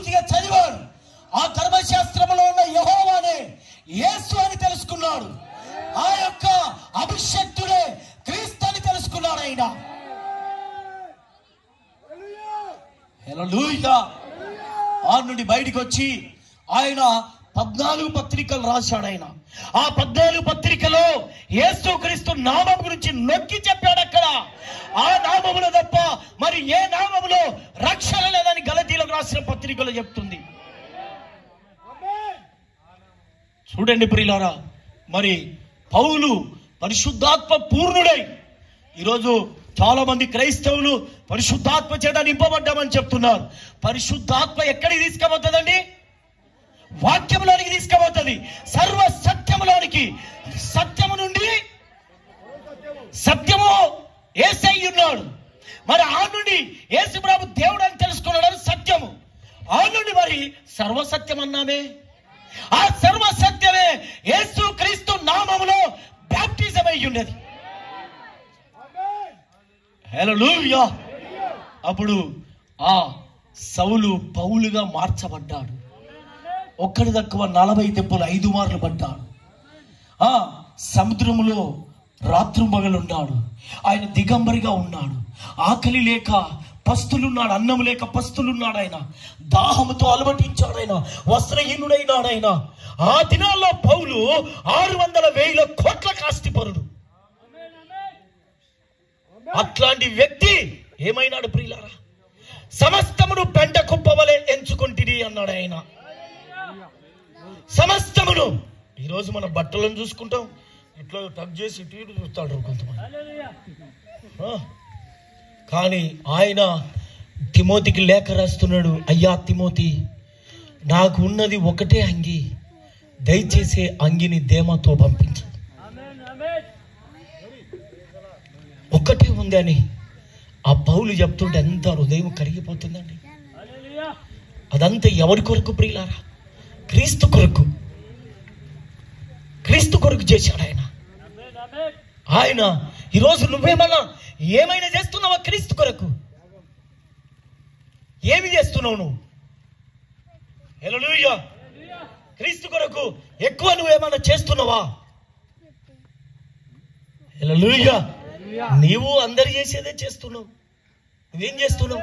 పూర్తిగా చదివాడు. ఆ ధర్మశాస్త్రంలో ఉన్న యెహోవానే యేసు అని తెలుసుకున్నాడు. ఆ యొక్క అభిషక్తుడే క్రీస్తు అని తెలుసుకున్నాడు. ఆయన హల్లెలూయా. ఆ నుండి బయటికి వచ్చి ఆయన 14 పత్రికలు రాశాడు. ఆయన ఆ 14 పత్రికలో యేసుక్రీస్తు నామం గురించి నొక్కి చెప్పాడు. అక్కడ ఆ నామములో తప్ప మరి ఏ నామములో రక్షణ లేదని గలతీయులకు రాసిన పత్రికలో చెప్తుంది. చూడండి ప్రియులారా, మరి పౌలు పరిశుద్ధాత్మ పూర్ణుడై, ఈరోజు చాలా మంది క్రైస్తవులు పరిశుద్ధాత్మ చేత నింపబడ్డామని చెప్తున్నారు. పరిశుద్ధాత్మ ఎక్కడికి తీసుకుపోతుందండి? వాక్యంలోనికి తీసుకుపోతుంది, సర్వ సత్యములోనికి. సత్యము నుండి సత్యము యేసై ఉన్నాడు. మరి ఆ నుండి యేసు ప్రభు దేవుడు అని తెలుసుకున్నాడు సత్యము. ఆ నుండి మరి సర్వసత్యం అన్నామే. ఆ సర్వసత్యమే యేసు క్రీస్తు నామములో బాప్టిజం అయి ఉన్నది. హల్లెలూయా. అప్పుడు ఆ సౌలు పౌలుగా మార్చబడ్డాడు. ఒక్కడి తక్కువ 40 దెబ్బలు 5 మార్లు పడ్డాడు. ఆ సముద్రములో రాత్రింబగలున్నాడు. ఆయన దిగంబరిగా ఉన్నాడు. ఆకలి లేక పస్తులున్నాడు, అన్నం లేక పస్తులున్నాడు. ఆయన దాహముతో అలమటించాడు. ఆయన వస్త్రహీనుడైనాడు. ఆయన ఆ దినాల్లో పౌలు 600,000 కోట్ల ఆస్తిపరుడు. అట్లాంటి వ్యక్తి ఏమైనాడు ప్రియులారా? సమస్తమును పెంట కుప్పవలే ఎంచుకుంటిది అన్నాడు ఆయన. సమస్తమును. ఈరోజు మన బట్టలను చూసుకుంటాం, ఇట్లా టక్ చేసి ఇటు చూస్తాడు కొంతమంది. కానీ ఆయన తిమోతికి లేఖ రాస్తున్నాడు. అయ్యా తిమోతి, నాకు ఉన్నది ఒకటే అంగి, దయచేసి అంగిని దేమతో పంపించు. ఒక్కటే ఉంది అని ఆ పౌలు చెప్తుంటే ఎంత హృదయం కరిగిపోతుందండి. అదంతా ఎవరి కొరకు ప్రియులారా? క్రీస్తు కొరకు. క్రీస్తు కొరకు చేశాడు ఆయన. ఆయన ఈరోజు ఏమైనా చేస్తున్నావా క్రీస్తు కొరకు? ఏమి చేస్తున్నావు నువ్వు? హల్లెలూయా. క్రీస్తు కొరకు ఎక్కువ నువ్వేమైనా చేస్తున్నావా? హల్లెలూయా. నీవు అందరు చేసేదే చేస్తున్నావు. నువ్వేం చేస్తున్నావు?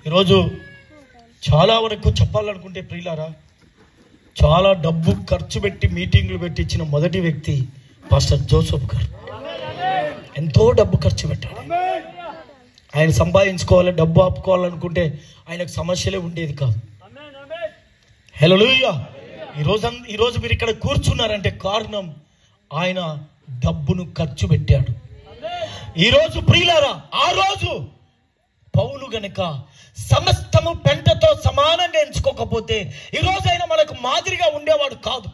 ఈరోజు చాలా వరకు చెప్పాలనుకుంటే ప్రియులారా, చాలా డబ్బు ఖర్చు పెట్టి మీటింగ్లు పెట్టి ఇచ్చిన మొదటి వ్యక్తి పాస్టర్ జోసెఫ్ గారు. ఎంతో డబ్బు ఖర్చు పెట్టాడు. ఆయన సంపాదించుకోవాలి, డబ్బు ఆపుకోవాలనుకుంటే ఆయనకు సమస్యలే ఉండేది కాదు. హల్లెలూయా. ఈరోజు మీరు ఇక్కడ కూర్చున్నారంటే కారణం ఆయన డబ్బును ఖర్చు పెట్టాడు. ఈరోజు ప్రియులారా, ఆ రోజు పౌలు గనక సమస్తము పెంటతో సమానంగా ఎంచుకోకపోతే ఈరోజు ఆయన మనకు మాదిరిగా ఉండేవాడు కాదు.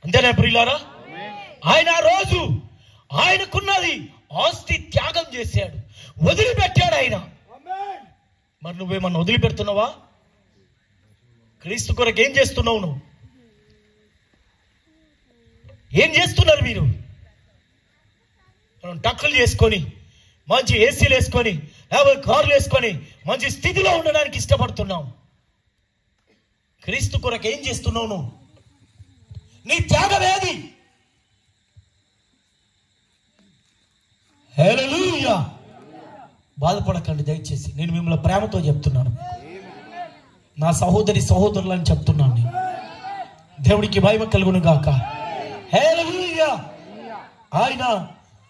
అంతేనా ప్రియులారా? ఆయన ఆ రోజు ఆయనకున్నది ఆస్తి త్యాగం చేశాడు, వదిలిపెట్టాడు ఆయన. మరి నువ్వేమన్నా వదిలిపెడుతున్నావా? క్రీస్తు కొరకు ఏం చేస్తున్నావు? నువ్వు ఏం చేస్తున్నారు? మీరు టక్కులు చేసుకొని, మంచి ఏసీలు వేసుకొని, లేకపోతే కార్లు వేసుకొని మంచి స్థితిలో ఉండడానికి ఇష్టపడుతున్నావు. క్రీస్తు కొరకు ఏం చేస్తున్నావు నువ్వు? నీ త్యాగం ఏది? హల్లెలూయా. బాధపడకండి దయచేసి, నేను మిమ్మల్ని ప్రేమతో చెప్తున్నాను. నా సహోదరులని చెప్తున్నాను. నేను దేవుడికి మహిమ కలుగును గాక. హల్లెలూయా. ఆయన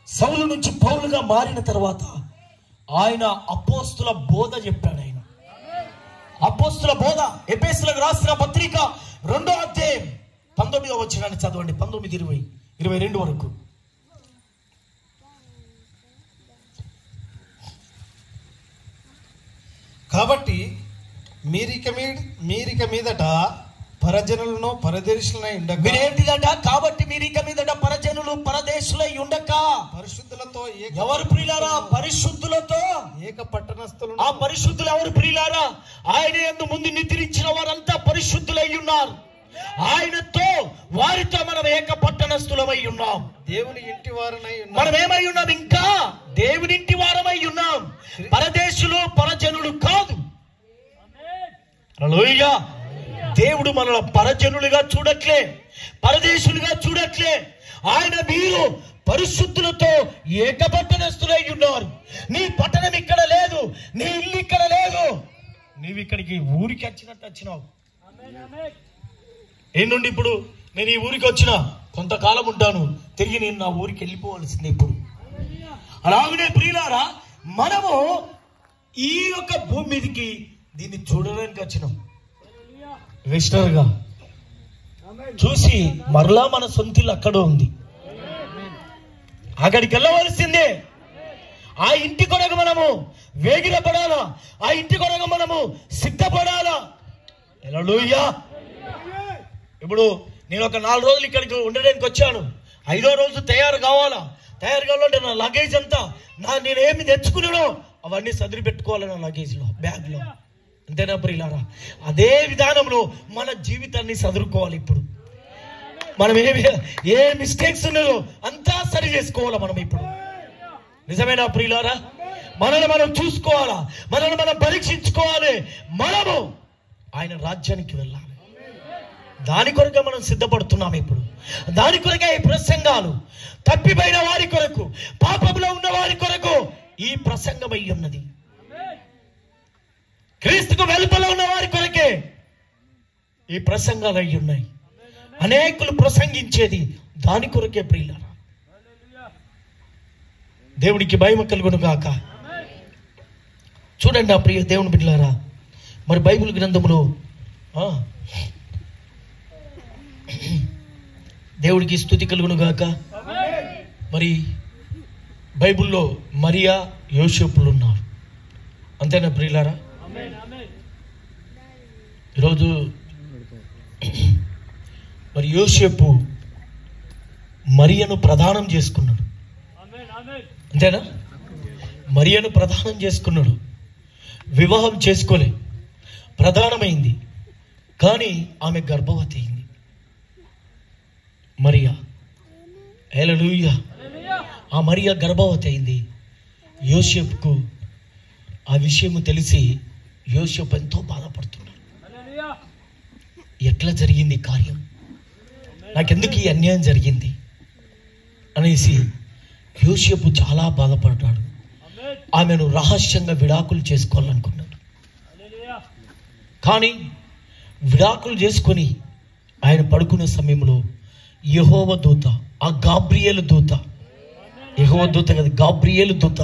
సౌలు నుంచి పౌలుగా మారిన తర్వాత ఆయన అపోస్తుల బోధ చెప్పాడు. ఆయన అపోస్తుల బోధ ఎఫెసీయులకు రాసిన పత్రిక 2వ అధ్యాయం 19వ వచనాన్ని చదవండి. 19, 20, 22 వరకు. కాబట్టి మీరిక మీదట పరజనులను పరదేశులై ఉండక. మీరేంటిదట? కాబట్టి మీరిక మీదట పరజనులు పరదేశులై ఉండక. పరిశుద్ధులతో ఎవరు ప్రియులారా? పరిశుద్ధులతో ఏక పట్టణస్థులు. ఆ పరిశుద్ధులు ఎవరు ప్రియులారా? ఆయన యందు ముందు నిద్రించిన వారంతా పరిశుద్ధులై ఉన్నారు. ఆయనతో వారితో మనం ఏక పట్టణస్థులమై ఉన్నాం. దేవుని ఇంటి వారనై ఉన్నాం. మనం ఏమై ఉన్నాం? ఇంకా దేవుని ఇంటి వారమై ఉన్నాం. పరదేశులు పరజనులు కాదు. హల్లెలూయా. దేవుడు మనల్ని పరజనులుగా చూడట్లే, పరదేశులుగా చూడట్లే. ఆయన మీరు పరిశుద్ధులతో ఏకపట్టణస్థులై ఉన్నారు. నీ పట్టణం ఇక్కడ లేదు, నీ ఇల్లు ఇక్కడ లేదు, నీవు ఇక్కడికి ఊరికి వచ్చినట్టు వచ్చినావు. ఏంటండి ఇప్పుడు నేను ఈ ఊరికి వచ్చిన కొంతకాలం ఉంటాను, తిరిగి నేను నా ఊరికి వెళ్ళిపోవాల్సింది. ఇప్పుడు అలాగనే ప్రియులారా, మనము ఈ యొక్క భూమి మీదకి దీన్ని చూడడానికి వచ్చినాం. విజిటర్ గా చూసి మరలా మన సొంతిల్లు అక్కడ ఉంది, అక్కడికి వెళ్ళవలసిందే. ఆ ఇంటి కొరకు మనము వేగిరపడాలా, ఆ ఇంటి కొరకు మనము సిద్ధపడాలా. హల్లెలూయా. ఇప్పుడు నేను ఒక 4 రోజులు ఇక్కడికి ఉండడానికి వచ్చాను. 5వ రోజు తయారు కావాలంటే నా లగేజ్ అంతా నేనేమి తెచ్చుకున్నానో అవన్నీ సదిరి పెట్టుకోవాలి నా లగేజ్లో, బ్యాగ్లో. అంతేనా ప్రియులారా? అదే విధానంలో మన జీవితాన్ని సదురుకోవాలి. ఇప్పుడు మనం ఏ మిస్టేక్స్ ఉన్నాయో అంతా సరి చేసుకోవాలా మనం ఇప్పుడు. నిజమేనా ప్రియులారా? మనల్ని మనం చూసుకోవాలా, మనల్ని మనం పరీక్షించుకోవాలి. మనము ఆయన రాజ్యానికి వెళ్ళాలి. దాని కొరకే మనం సిద్ధపడుతున్నాం. ఇప్పుడు దాని కొరకే ఈ ప్రసంగాలు. తప్పిపోయిన వారి కొరకు, పాపంలో ఉన్న వారి కొరకు ఈ ప్రసంగమై ఉన్నది. క్రీస్తుకు వెలుపల ఉన్న వారి కొరకే ఈ ప్రసంగాలు అయి ఉన్నాయి. అనేకులు ప్రసంగించేది దాని కొరకే ప్రియులారా. దేవుడికి భయం కలుగును గాక. చూడండి ఆ ప్రియ దేవుని బిడ్డలారా, మరి బైబిల్ గ్రంథములో దేవుడికి స్తుతి కలుగును గాక. మరి బైబిల్లో మరియా యోసేపులు ఉన్నారు. అంతేనా ప్రియులారా? ఈరోజు మరి యోసేపు మరియను ప్రదానం చేసుకున్నాడు. అంతేనా? మరియను ప్రదానం చేసుకున్నాడు. వివాహం చేసుకోలే, ప్రధానమైంది. కానీ ఆమె గర్భవతి అయింది. మరియా. హల్లెలూయా. ఆ మరియా గర్భవతి అయింది. యోసేపుకు ఆ విషయం తెలిసి యోసేపు ఎంతో బాధపడుతున్నాడు. ఎట్లా జరిగింది కార్యం, నాకెందుకు ఈ అన్యాయం జరిగింది అనేసి యోసేపు చాలా బాధపడ్డాడు. ఆమెను రహస్యంగా విడాకులు చేసుకోవాలనుకున్నాడు. కానీ విడాకులు చేసుకొని ఆయన పడుకునే సమయంలో యెహోవా దూత, ఆ గాబ్రియేలు దూత, యెహోవా దూత కదా, గాబ్రియేలు దూత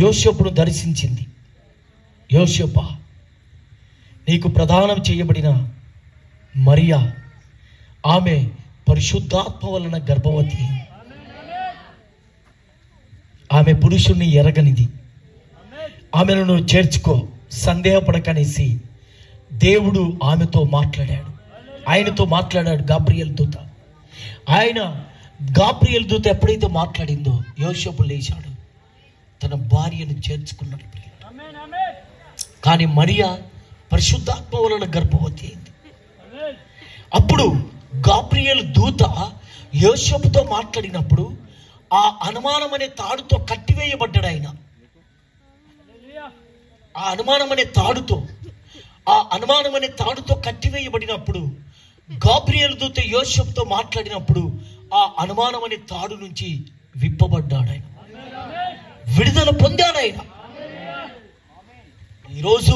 యోసేపును దర్శించింది. యోసేపా, నీకు ప్రదానం చేయబడిన మరియా, ఆమె పరిశుద్ధాత్మ వలన గర్భవతి, ఆమె పురుషుణ్ణి ఎరగనిది, ఆమెను నువ్వు చేర్చుకో, సందేహపడకనేసి దేవుడు ఆమెతో మాట్లాడాడు. ఆయనతో మాట్లాడాడు గాబ్రియేలు దూత. గాబ్రియేలు దూత ఎప్పుడైతే మాట్లాడిందో యోసేపు లేచాడు, తన భార్యను చేర్చుకున్నాడు. కానీ మరియా పరిశుద్ధాత్మ వలన గర్భవతి అయింది. అప్పుడు గాబ్రియేలు దూత యోసేపుతో మాట్లాడినప్పుడు ఆ అనుమానం అనే తాడుతో కట్టివేయబడ్డాడు ఆయన. ఆ అనుమానం అనే తాడుతో కట్టివేయబడినప్పుడు గాబ్రియేలు దూత యోసేపుతో మాట్లాడినప్పుడు ఆ అనుమానం అనే తాడు నుంచి విప్పబడ్డాడు ఆయన, విడుదల పొందాడు ఆయన. ఈరోజు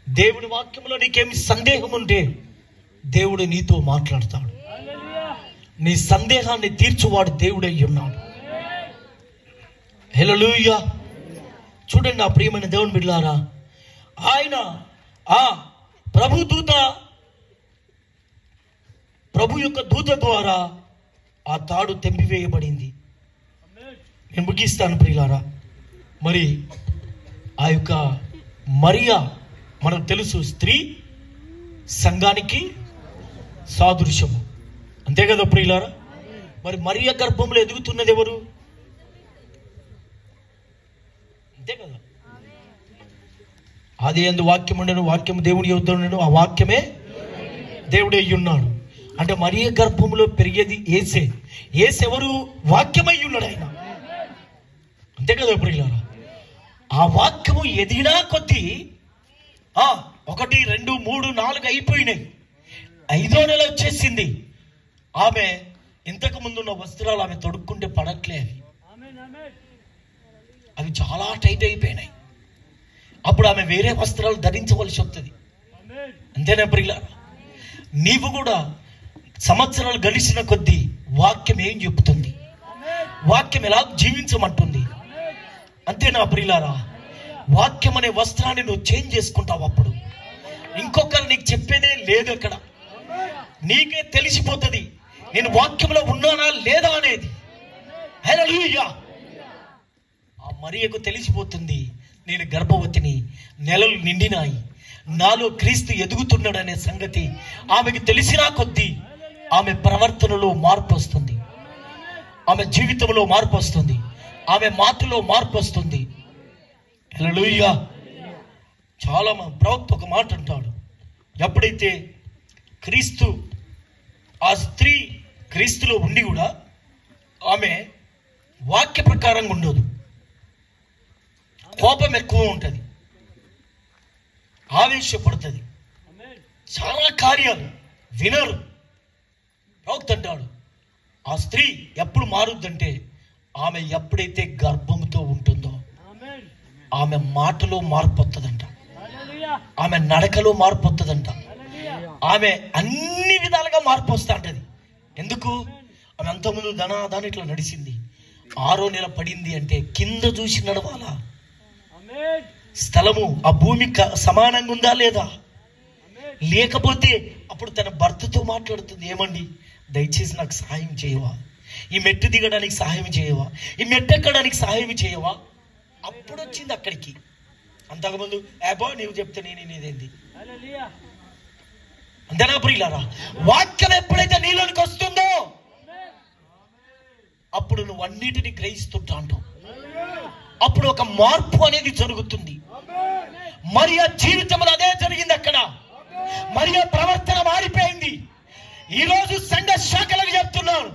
దేవుని వాక్యంలో నీకేమి సందేహం ఉంటే దేవుడు నీతో మాట్లాడతాడు. నీ సందేహాన్ని తీర్చువాడు దేవుడై ఉన్నాడు. హల్లెలూయా. చూడండి నా ప్రియమైన దేవుని బిడ్డలారా, ఆయన ఆ ప్రభు యొక్క దూత ద్వారా ఆ తాడు తెంపివేయబడింది. నేను ముగిస్తాను ప్రియులారా. మరి ఆ యొక్క మరియా మనకు తెలుసు, స్త్రీ సంఘానికి సాదృశ్యము. అంతే కదా ప్రియులారా? మరి మరియా గర్భంలో ఎదుగుతున్నది ఎవరు? అంతే కదా. ఆది యందు వాక్యం ఉండెను, వాక్యము దేవుని యొద్ద ఉండెను, ఆ వాక్యమే దేవుడే ఉన్నాడు. అంటే మరియ గర్భంలో పెరిగేది యేసే. యేసెవరు? వాక్యమై ఉన్నాడు ఆయన. అంతే కదా ప్రియులారా? ఆ వాక్యము ఎదిగినా కొద్దీ 1, 2, 3, 4 అయిపోయినాయి. 5వ నెల వచ్చేసింది. ఆమె ఇంతకు ముందున్న వస్త్రాలు ఆమె తొడుక్కుంటే పడట్లే. అవి చాలా టైట్ అయిపోయినాయి. అప్పుడు ఆమె వేరే వస్త్రాలు ధరించవలసి వస్తుంది. అంతేనా ప్రియులారా? నీవు కూడా సంవత్సరాలు గడిచిన కొద్దీ వాక్యం ఏం చెప్తుంది, వాక్యం ఎలా జీవించమంటుంది. అంతేనా ప్రియులారా? వాక్యం అనే వస్త్రాన్ని నువ్వు చేంజ్ చేసుకుంటావు. అప్పుడు ఇంకొకరు నీకు చెప్పేదే లేదు. అక్కడ నీకే తెలిసిపోతుంది నేను వాక్యంలో ఉన్నానా లేదా అనేది. హల్లెలూయా! ఆ మరియకు తెలిసిపోతుంది, నేను గర్భవతిని, నెలలు నిండినాయి, నాలో క్రీస్తు ఎదుగుతున్నాడనే సంగతి ఆమెకు తెలిసినా కొద్దీ ఆమె ప్రవర్తనలో మార్పు వస్తుంది, ఆమె జీవితంలో మార్పు వస్తుంది, ఆమె మాటలో మార్పు వస్తుంది. హల్లెలూయా! చాలా ప్రవక్త ఒక మాట అంటాడు, ఎప్పుడైతే క్రీస్తు, ఆ స్త్రీ క్రీస్తులో ఉండి కూడా ఆమె వాక్య ప్రకారంగా ఉండదు, కోపం ఎక్కువ ఉంటుంది, ఆవేశపడుతుంది, చాలా కార్యాలు వినరు. ప్రవక్త అంటాడు, ఆ స్త్రీ ఎప్పుడు మారుద్దంటే ఆమె ఎప్పుడైతే గర్భంతో ఉంటుందో ఆమె మాటలో మార్పు వస్తుందంట, ఆమె నడకలో మార్పు వస్తుందంట, ఆమె అన్ని విధాలుగా మార్పు వస్తూ ఉంటుంది. ఎందుకు? ఆమె అంతకుముందు దాని ఇట్లా నడిచింది. 6వ నెల పడింది అంటే కింద చూసి నడవాలా? స్థలము ఆ భూమి సమానంగా ఉందా లేదా? లేకపోతే అప్పుడు తన భర్తతో మాట్లాడుతుంది, ఏమండి దయచేసి నాకు సహాయం చేయవా, ఈ మెట్టు దిగడానికి సహాయం చేయవా, ఈ మెట్టు ఎక్కడానికి సహాయం చేయవా? అప్పుడు వచ్చింది అక్కడికి. అంతకుముందు ఏబో నీవు చెప్తే నేనేదేంది. అంతేనా ప్రియులారా? వాక్యం ఎప్పుడైతే నీలోనికి వస్తుందో అప్పుడు నువ్వు అన్నిటిని గ్రహిస్తుంటా అంటావు. అప్పుడు ఒక మార్పు అనేది జరుగుతుంది. మరియ జీవితంలో అదే జరిగింది. అక్కడ మరియ ప్రవర్తన మారిపోయింది. ఈరోజు సంఘ శాఖలకు చెప్తున్నాను,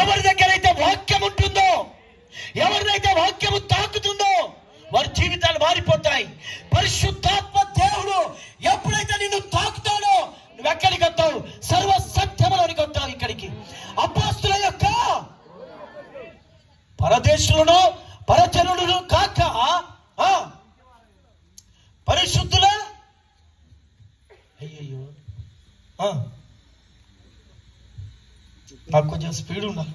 ఎవరి దగ్గర అయితే వాక్యం ఉంటుందో, ఎవరినైతే వాక్యము తాకుతుందో వారి జీవితాలు మారిపోతాయి. పరిశుద్ధాత్మ దేవుడు ఎప్పుడైతే నిన్ను తాకుతాడో నువ్వు ఎక్కడికి వస్తావు? సర్వ సత్యములోనికి వస్తావు. ఇక్కడికి అపోస్తుల యొక్క పరదేశులను పరజనులను కాక పరిశుద్ధుల అయ్యయ్యో నాకు కొంచెం స్పీడ్ ఉండాలి.